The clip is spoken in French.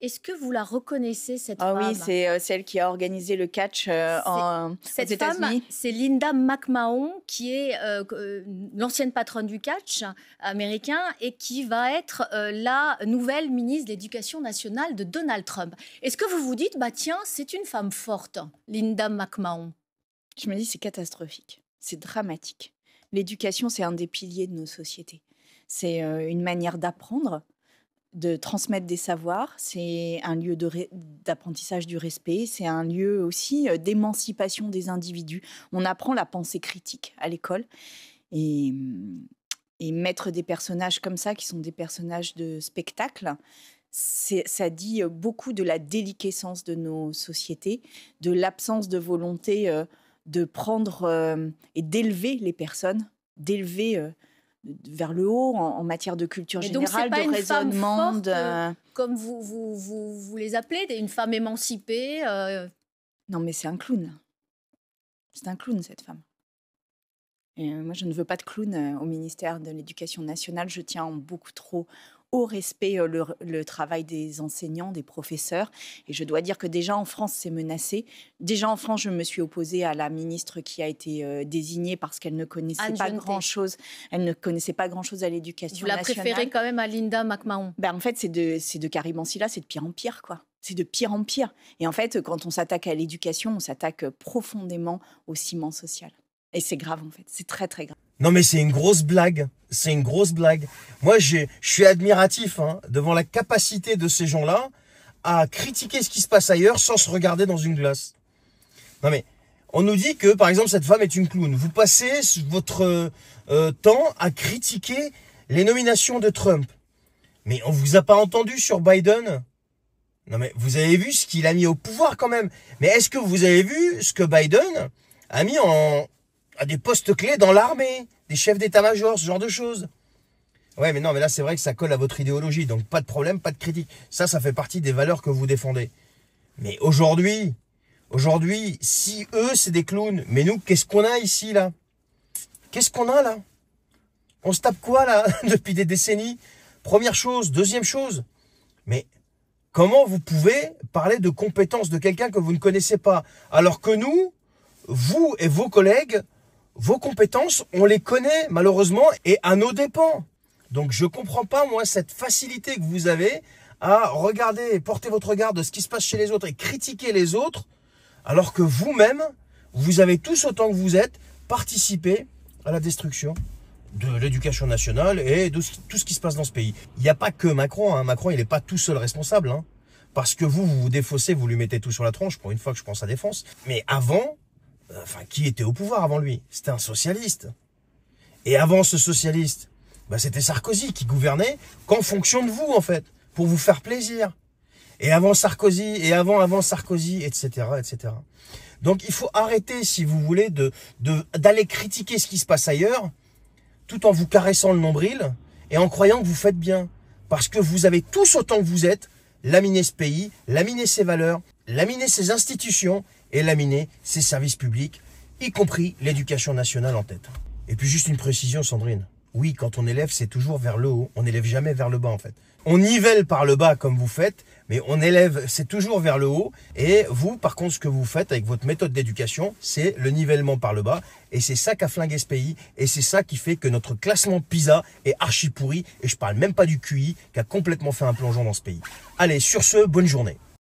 Est-ce que vous la reconnaissez, cette Ah femme? oui, c'est celle qui a organisé le catch aux Cette femme, États-Unis. c'est Linda McMahon, qui est l'ancienne patronne du catch américain et qui va être la nouvelle ministre de l'Éducation nationale de Donald Trump. Est-ce que vous vous dites, bah tiens, c'est une femme forte, Linda McMahon? Je me dis, c'est catastrophique, c'est dramatique. L'éducation, c'est un des piliers de nos sociétés. C'est une manière d'apprendre, de transmettre des savoirs, c'est un lieu d'apprentissage du respect, c'est un lieu aussi d'émancipation des individus. On apprend la pensée critique à l'école et, et mettre des personnages comme ça, qui sont des personnages de spectacle, ça dit beaucoup de la déliquescence de nos sociétés, de l'absence de volonté de prendre et d'élever les personnes, d'élever vers le haut en matière de culture générale, donc, de raisonnement. Comme vous les appelez, une femme émancipée. Non, mais c'est un clown. C'est un clown, cette femme. Et moi, je ne veux pas de clown au ministère de l'Éducation nationale. Je tiens beaucoup trop au respect le travail des enseignants, des professeurs. Et je dois dire que déjà en France, c'est menacé. Déjà en France, je me suis opposée à la ministre qui a été désignée parce qu'elle ne connaissait pas grand-chose. Elle ne connaissait pas grand-chose à l'éducation nationale. Vous la préférez quand même à Linda McMahon? En fait, c'est de Karim Ansila, c'est de pire en pire, quoi. C'est de pire en pire. Et en fait, quand on s'attaque à l'éducation, on s'attaque profondément au ciment social. Et c'est grave, en fait. C'est très, très grave. Non, mais c'est une grosse blague. C'est une grosse blague. Moi, je suis admiratif devant la capacité de ces gens-là à critiquer ce qui se passe ailleurs sans se regarder dans une glace. Non, mais on nous dit que, par exemple, cette femme est une clown. Vous passez votre temps à critiquer les nominations de Trump. Mais on vous a pas entendu sur Biden. Non, mais vous avez vu ce qu'il a mis au pouvoir quand même. Mais est-ce que vous avez vu ce que Biden a mis à des postes clés dans l'armée, des chefs d'état-major, ce genre de choses? Ouais, mais non, mais là, c'est vrai que ça colle à votre idéologie. Donc, pas de problème, pas de critique. Ça fait partie des valeurs que vous défendez. Mais aujourd'hui, si eux, c'est des clowns, mais nous, qu'est-ce qu'on a ici, là? Qu'est-ce qu'on a, là? On se tape quoi, là, depuis des décennies? Première chose. Deuxième chose. Mais comment vous pouvez parler de compétences de quelqu'un que vous ne connaissez pas? Alors que nous, vous et vos collègues, vos compétences, on les connaît malheureusement et à nos dépens. Donc je comprends pas, moi, cette facilité que vous avez à regarder et porter votre regard de ce qui se passe chez les autres et critiquer les autres, alors que vous-même, vous avez tous autant que vous êtes participé à la destruction de l'éducation nationale et de tout ce qui se passe dans ce pays. Il n'y a pas que Macron, Macron, il n'est pas tout seul responsable, parce que vous vous défaussez, vous lui mettez tout sur la tronche, pour une fois que je prends sa défense. Mais avant, qui était au pouvoir avant lui? C'était un socialiste. Et avant ce socialiste, c'était Sarkozy qui gouvernait qu'en fonction de vous, en fait, pour vous faire plaisir. Et avant Sarkozy, et avant Sarkozy, etc., etc. Donc, il faut arrêter, si vous voulez, d'aller critiquer ce qui se passe ailleurs, tout en vous caressant le nombril et en croyant que vous faites bien. Parce que vous avez tous autant que vous êtes laminé ce pays, laminé ses valeurs, laminé ses institutions et laminer ses services publics, y compris l'éducation nationale en tête. Et puis juste une précision, Sandrine. Oui, quand on élève, c'est toujours vers le haut. On n'élève jamais vers le bas, en fait. On nivelle par le bas, comme vous faites, mais on élève, c'est toujours vers le haut. Et vous, par contre, ce que vous faites avec votre méthode d'éducation, c'est le nivellement par le bas. Et c'est ça qui a flingué ce pays. Et c'est ça qui fait que notre classement PISA est archi pourri. Et je parle même pas du QI, qui a complètement fait un plongeon dans ce pays. Allez, sur ce, bonne journée.